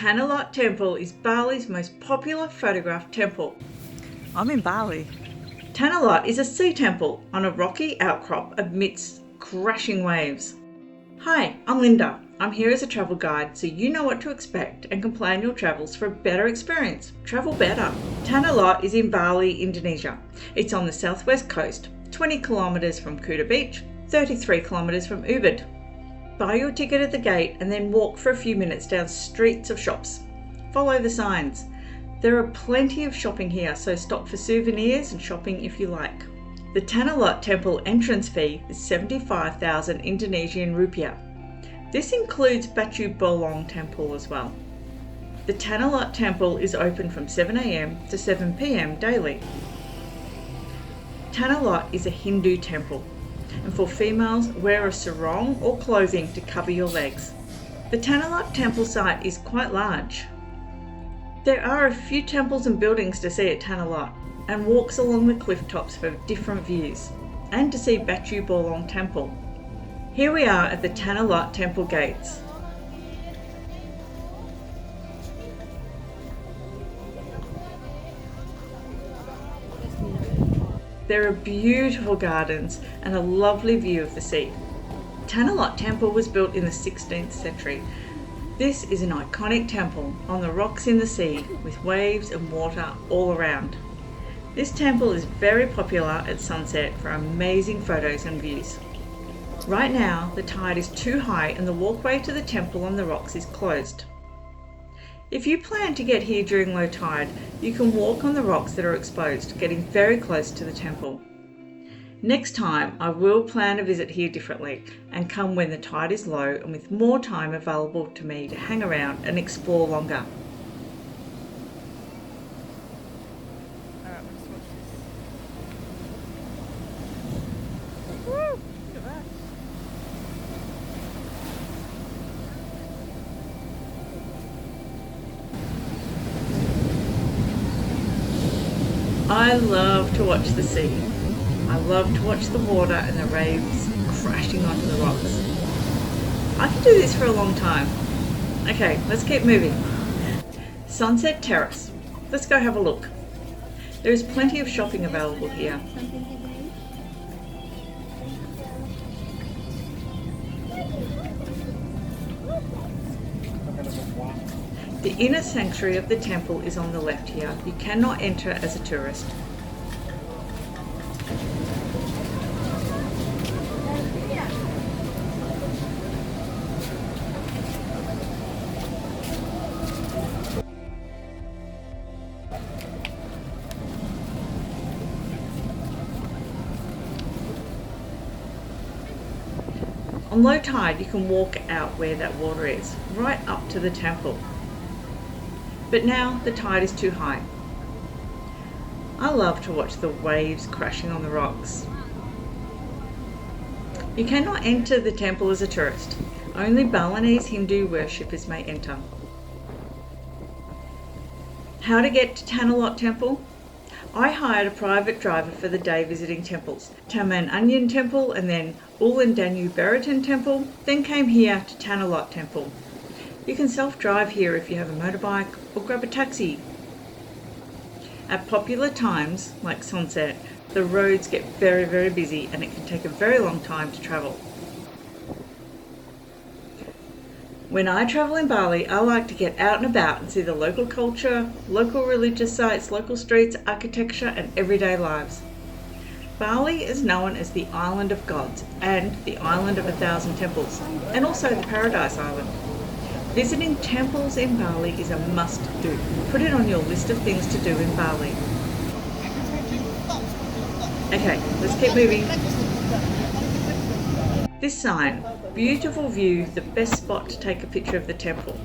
Tanah Lot Temple is Bali's most popular photographed temple. I'm in Bali. Tanah Lot is a sea temple on a rocky outcrop amidst crashing waves. Hi, I'm Linda. I'm here as a travel guide so you know what to expect and can plan your travels for a better experience. Travel better. Tanah Lot is in Bali, Indonesia. It's on the southwest coast, 20 kilometres from Kuta Beach, 33 kilometres from Ubud. Buy your ticket at the gate and then walk for a few minutes down streets of shops. Follow the signs. There are plenty of shopping here, so stop for souvenirs and shopping if you like. The Tanah Lot Temple entrance fee is 75,000 Indonesian rupiah. This includes Batu Bolong Temple as well. The Tanah Lot Temple is open from 7 a.m. to 7 p.m. daily. Tanah Lot is a Hindu temple, and for females, wear a sarong or clothing to cover your legs. The Tanah Lot Temple site is quite large. There are a few temples and buildings to see at Tanah Lot, and walks along the cliff tops for different views, and to see Batu Bolong Temple. Here we are at the Tanah Lot Temple gates. There are beautiful gardens and a lovely view of the sea. Tanah Lot Temple was built in the 16th century. This is an iconic temple on the rocks in the sea with waves and water all around. This temple is very popular at sunset for amazing photos and views. Right now, the tide is too high and the walkway to the temple on the rocks is closed. If you plan to get here during low tide, you can walk on the rocks that are exposed, getting very close to the temple. Next time, I will plan a visit here differently and come when the tide is low and with more time available to me to hang around and explore longer. I love to watch the sea. I love to watch the water and the waves crashing onto the rocks. I could do this for a long time. Okay, let's keep moving. Sunset Terrace. Let's go have a look. There is plenty of shopping available here. The inner sanctuary of the temple is on the left here. You cannot enter as a tourist. On low tide, you can walk out where that water is, right up to the temple. But now the tide is too high. I love to watch the waves crashing on the rocks. You cannot enter the temple as a tourist. Only Balinese Hindu worshippers may enter. How to get to Tanah Lot Temple? I hired a private driver for the day visiting temples. Taman Onion Temple and then Ulan Danyu Beritan Temple, then came here to Tanah Lot Temple. You can self-drive here if you have a motorbike or grab a taxi. At popular times, like sunset, the roads get very busy and it can take a very long time to travel. When I travel in Bali, I like to get out and about and see the local culture, local religious sites, local streets, architecture and everyday lives. Bali is known as the Island of Gods and the Island of 1,000 Temples, and also the Paradise Island. Visiting temples in Bali is a must-do. Put it on your list of things to do in Bali. Okay, let's keep moving. This sign, beautiful view, the best spot to take a picture of the temple.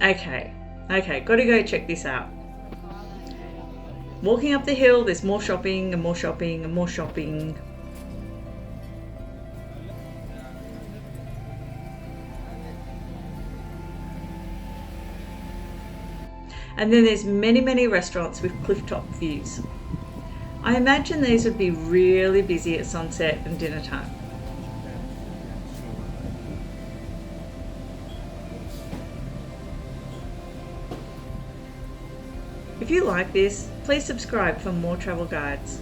Okay, gotta go check this out. Walking up the hill, there's more shopping and more shopping and more shopping. And then there's many restaurants with clifftop views. I imagine these would be really busy at sunset and dinner time. If you like this, please subscribe for more travel guides.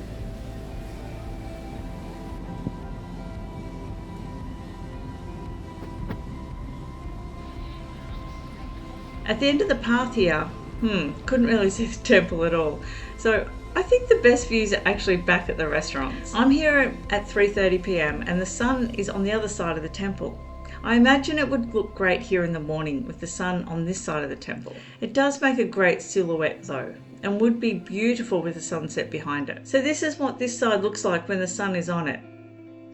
At the end of the path here, couldn't really see the temple at all. So I think the best views are actually back at the restaurants. I'm here at 3:30 p.m. and the sun is on the other side of the temple. I imagine it would look great here in the morning with the sun on this side of the temple. It does make a great silhouette though, and would be beautiful with the sunset behind it. So this is what this side looks like when the sun is on it.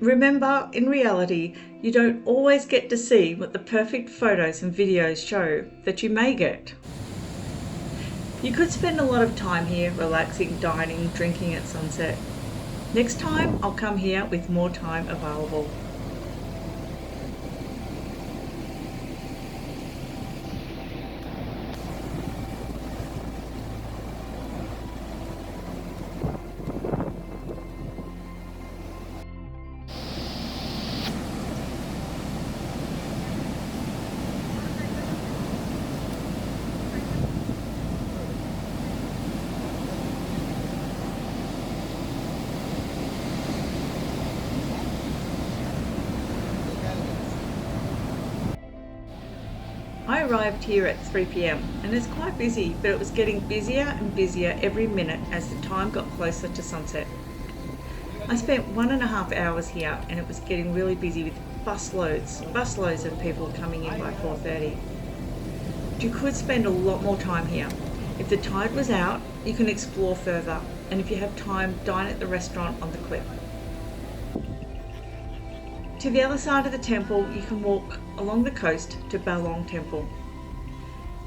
Remember, in reality, you don't always get to see what the perfect photos and videos show that you may get. You could spend a lot of time here relaxing, dining, drinking at sunset. Next time, I'll come here with more time available. I arrived here at 3 p.m. and it's quite busy, but it was getting busier and busier every minute as the time got closer to sunset. I spent 1.5 hours here and it was getting really busy with busloads of people coming in by 4:30. You could spend a lot more time here. If the tide was out, you can explore further, and if you have time, dine at the restaurant on the cliff. To the other side of the temple, you can walk along the coast to Bali Temple.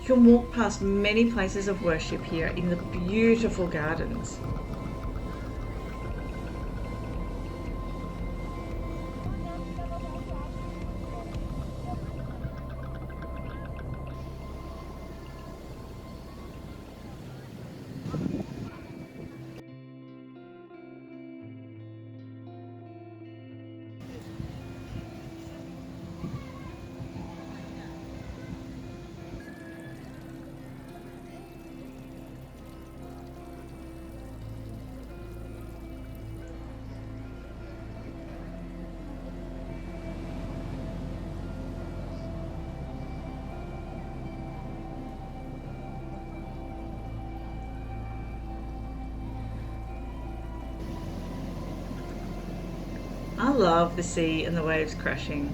You can walk past many places of worship here in the beautiful gardens. I love the sea and the waves crashing.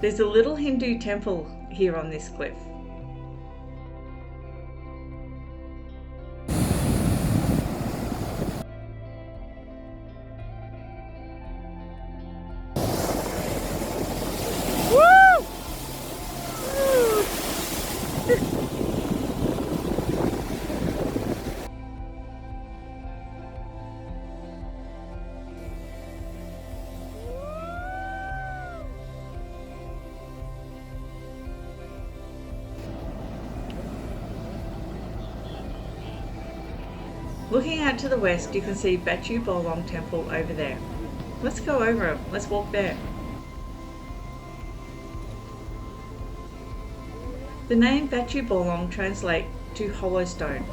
There's a little Hindu temple here on this cliff. Looking out to the west, you can see Batu Bolong Temple over there. Let's go over it. Let's walk there. The name Batu Bolong translates to hollow stone.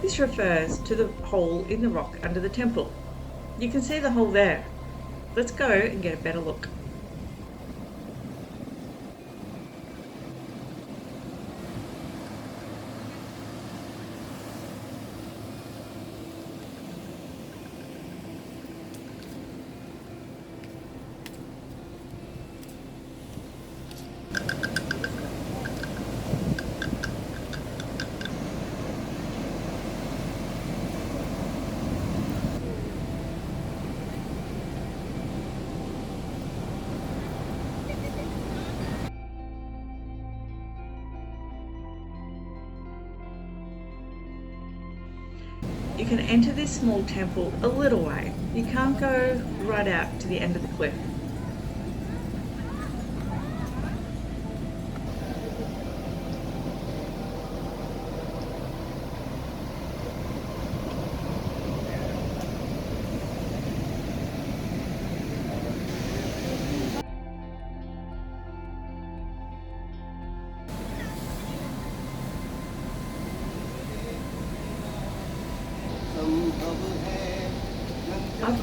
This refers to the hole in the rock under the temple. You can see the hole there. Let's go and get a better look. You can enter this small temple a little way. You can't go right out to the end of the cliff.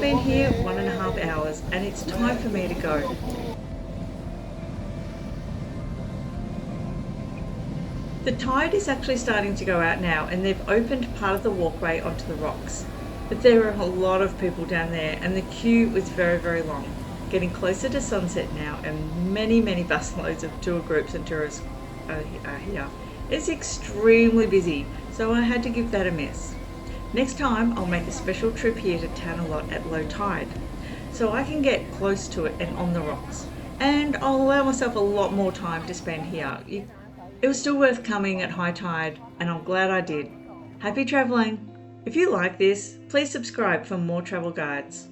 I've been here 1.5 hours and it's time for me to go. The tide is actually starting to go out now and they've opened part of the walkway onto the rocks. But there are a lot of people down there and the queue is very long. Getting closer to sunset now and many busloads of tour groups and tourists are here. It's extremely busy, so I had to give that a miss. Next time I'll make a special trip here to Tanah Lot at low tide, so I can get close to it and on the rocks. And I'll allow myself a lot more time to spend here. It was still worth coming at high tide, and I'm glad I did. Happy travelling! If you like this, please subscribe for more travel guides.